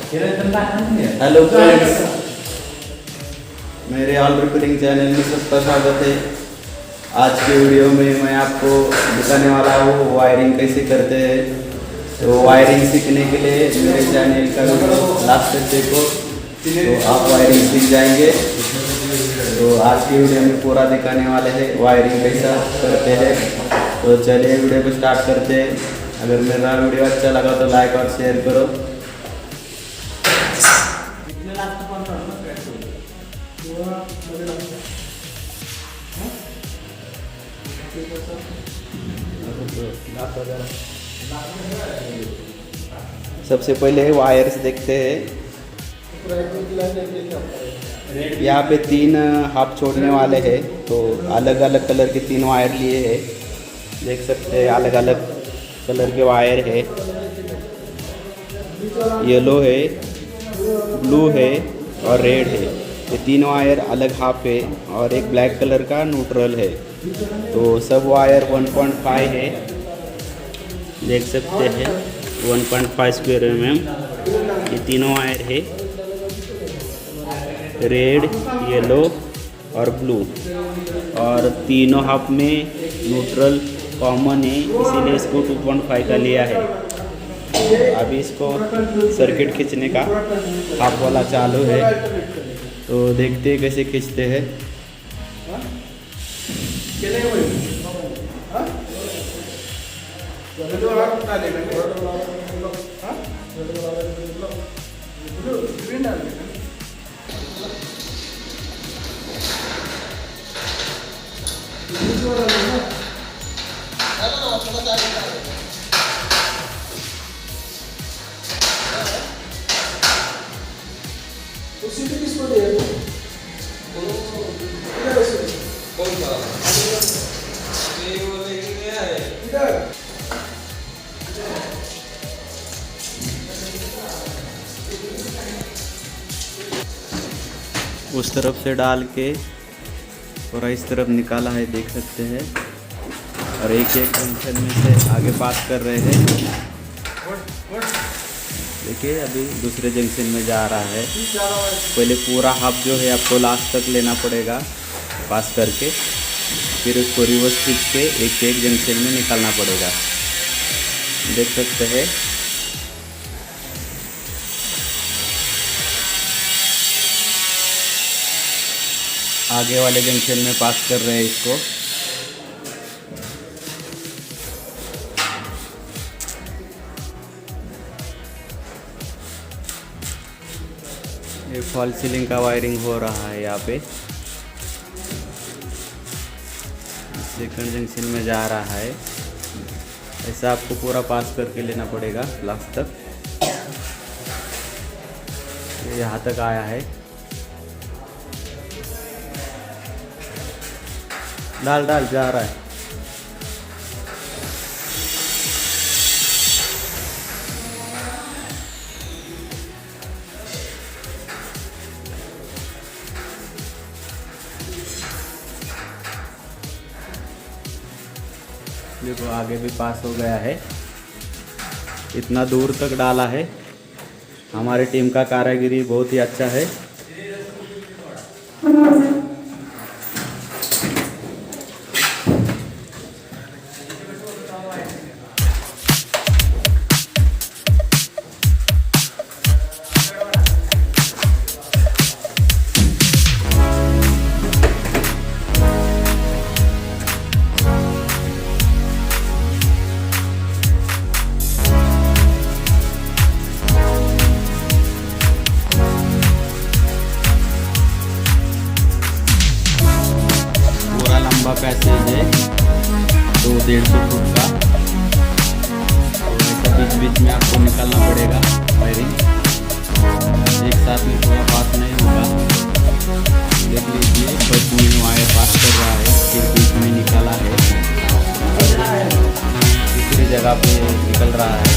Hello friends, मेरे all repairing channel में सबका स्वागत है। आज के वीडियो में मैं आपको दिखाने वाला हूँ वायरिंग कैसे करते हैं। तो वायरिंग सीखने के लिए मेरे चैनल का वीडियो लास्ट तक देखो, तो आप वायरिंग सीख जाएंगे। तो आज की वीडियो में पूरा दिखाने वाले हैं वायरिंग कैसा करते हैं। तो चलिए वीडियो को स्टार्ट करते हैं। अगर मेरा वीडियो अच्छा लगा तो लाइक और शेयर करो। सबसे पहले वायर्स देखते हैं। यहाँ पे 3 हाफ छोड़ने वाले हैं, तो अलग अलग कलर के 3 वायर लिए हैं। देख सकते हैं अलग अलग कलर के वायर है। येलो है, ब्लू है और रेड है। ये 3 वायर अलग हाफ है और एक ब्लैक कलर का न्यूट्रल है। तो सब वायर 1.5 है, देख सकते हैं 1.5 स्क्वायर mm। ये तीनों वायर है, रेड, येलो और ब्लू, और तीनों हाफ में न्यूट्रल कॉमन है, इसीलिए इसको 2.5 का लिया है। अभी इसको सर्किट खींचने का हाफ वाला चालू है, तो देखते हैं कैसे खींचते हैं। किसको दे कौन सा ये वो लेके गया है इधर। उस तरफ से डाल के पूरा इस तरफ निकाला है, देख सकते हैं। और एक जंक्शन में से आगे पास कर रहे हैं। देखिए अभी दूसरे जंक्शन में जा रहा है। पहले पूरा हाफ जो है आपको लास्ट तक लेना पड़ेगा पास करके, फिर उसको रिवर्स खींच के एक जंक्शन में निकालना पड़ेगा। देख सकते हैं आगे वाले जंक्शन में पास कर रहे हैं इसको। ये फॉल सीलिंग का वायरिंग हो रहा है यहाँ पे। सेकंड जंक्शन में जा रहा है। ऐसा आपको पूरा पास करके लेना पड़ेगा लास्ट तक। ये यहाँ तक आया है। डाल जा रहा है। देखो आगे भी पास हो गया है। इतना दूर तक डाला है। हमारी टीम का कारीगरी बहुत ही अच्छा है। पैसेज है, तो 150 फुट का। तो बीच बीच में आपको निकालना पड़ेगा वायरिंग, एक साथ में पूरा पास नहीं होगा। देख लीजिए फर्स्ट में वायर पास कर रहा है, फिर बीच में निकाला है और तीसरी जगह पे निकल रहा है।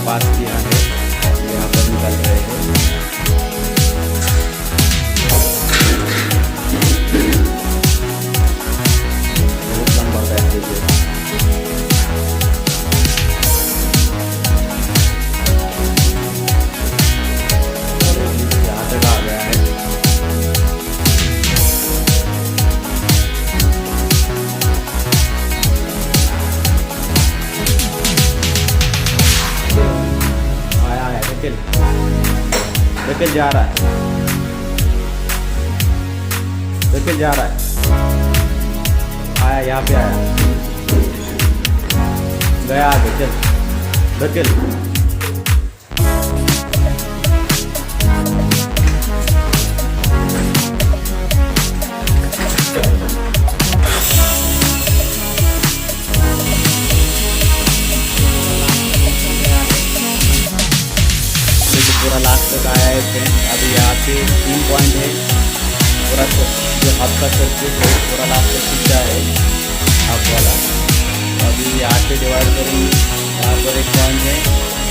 पास किया है, यहाँ पर निकल रहे हैं। धकेल धकेल, जा रहा है, धकेल जा रहा है, आया यहाँ पे आया, गया आगे, चल धकेल। पूरा लास्ट तक आया है फ्रेंड। अभी यहाँ पे 3 पॉइंट है, पूरा जो हाफ का सर्किट है पूरा लास्ट तक खींचा है हाफ वाला। अभी यहाँ से डिवाइड करेंगे, यहाँ पर एक पॉइंट है,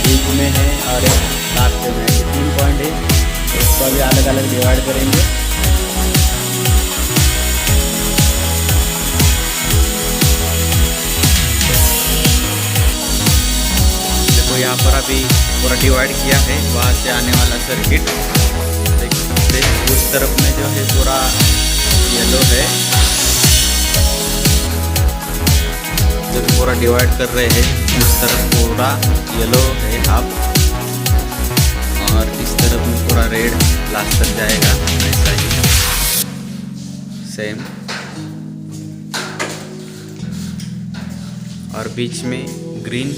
बीच में है और एक लास्ट में है, 3 पॉइंट है। इसको अभी अलग अलग डिवाइड करेंगे। देखो यहाँ पर अभी पूरा डिवाइड किया है, वहाँ से आने वाला सर्किट देख सकते। उस तरफ में जो है पूरा येलो है, जब पूरा डिवाइड कर रहे हैं उस तरफ पूरा येलो है हाफ, और इस तरफ में पूरा रेड लास्ट तक जाएगा, ऐसा ही सेम। और बीच में ग्रीन,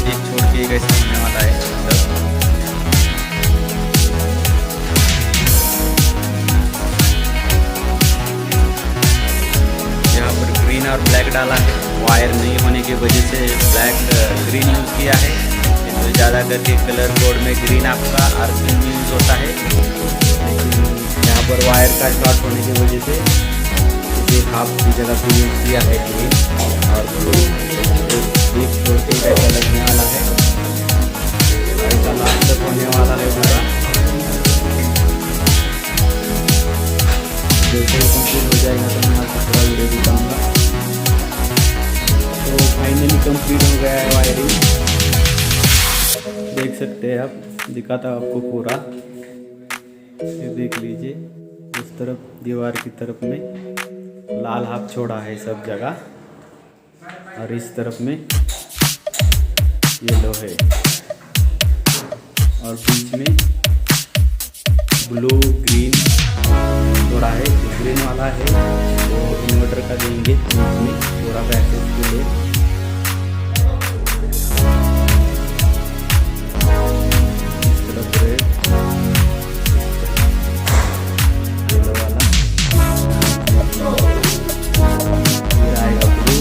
एक छोड़ के कैसे होने वाला है सब। यहाँ पर ग्रीन और ब्लैक डाला है, वायर नहीं होने की वजह से ब्लैक ग्रीन यूज़ किया है। तो ज़्यादा करके कलर कोड में ग्रीन आपका अर्थिंग यूज़ होता है, लेकिन यहाँ पर वायर का शॉर्ट होने की वजह से एक हाफ की जगह पे यूज़ किया है ग्रीन। और एक छोड़ के ऐसा लगने वाला है, ऐसा लास्ट तक होने वाला है पूरा। जैसे ही कंप्लीट हो जाएगा तो मैं आपको पूरा वीडियो दिखाऊंगा। तो फाइनली कंप्लीट हो गया है वायरिंग, देख सकते हैं आप, दिखाता हूँ आपको पूरा। ये देख लीजिए, उस तरफ दीवार की तरफ में लाल हाफ छोड़ा है सब जगह, और इस तरफ में येलो है, और बीच में ब्लू ग्रीन थोड़ा है। ग्रीन वाला है वो इन्वर्टर का देंगे बीच में पूरा पैकेज के लिए। इस तरफ रेड, येलो वाला, फिर आएगा ब्लू,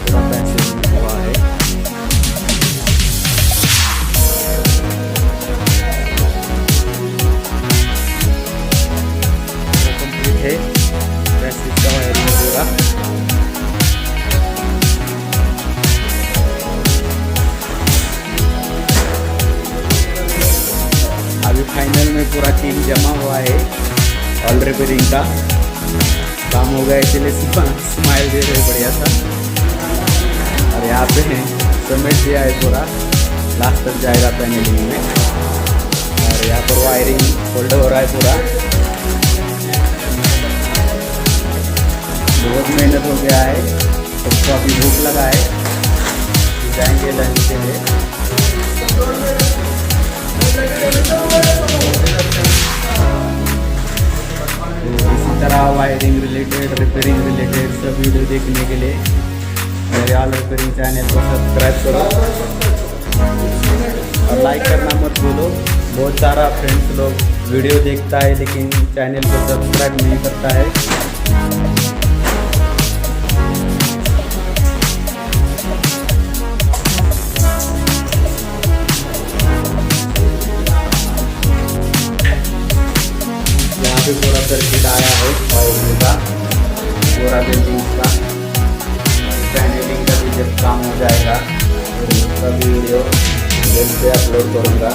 पूरा पैसे हुआ है। कंप्लीट है पैसे का वायरिंग पूरा। अभी फाइनल में पूरा टीम जमा हुआ है, ऑल रिपेयरिंग का काम हो गया, इसलिए स्माइल दे रहे बढ़िया सा। और यहाँ पे समेट दिया है पूरा, लास्ट तक जाएगा पैनलिंग में। और यहाँ पर वायरिंग फोल्ड हो रहा है पूरा, बहुत मेहनत हो गया है। सबको अभी भूख लगा है, जाएंगे लंच के लिए। इसी तरह वायरिंग रिलेटेड, रिपेयरिंग रिलेटेड सब वीडियो देखने के लिए मेरे ऑलरेपैरिंग चैनल को सब्सक्राइब करो और लाइक करना मत भूलो। बहुत सारा फ्रेंड्स लोग वीडियो देखता है लेकिन चैनल को सब्सक्राइब नहीं करता है। यहाँ पे पूरा सर्किट आया है वायरिंग का, पूरा बिल्डिंग का। पैनलिंग का भी जब काम हो जाएगा तो उसका भी वीडियो जल्द से अपलोड करूँगा।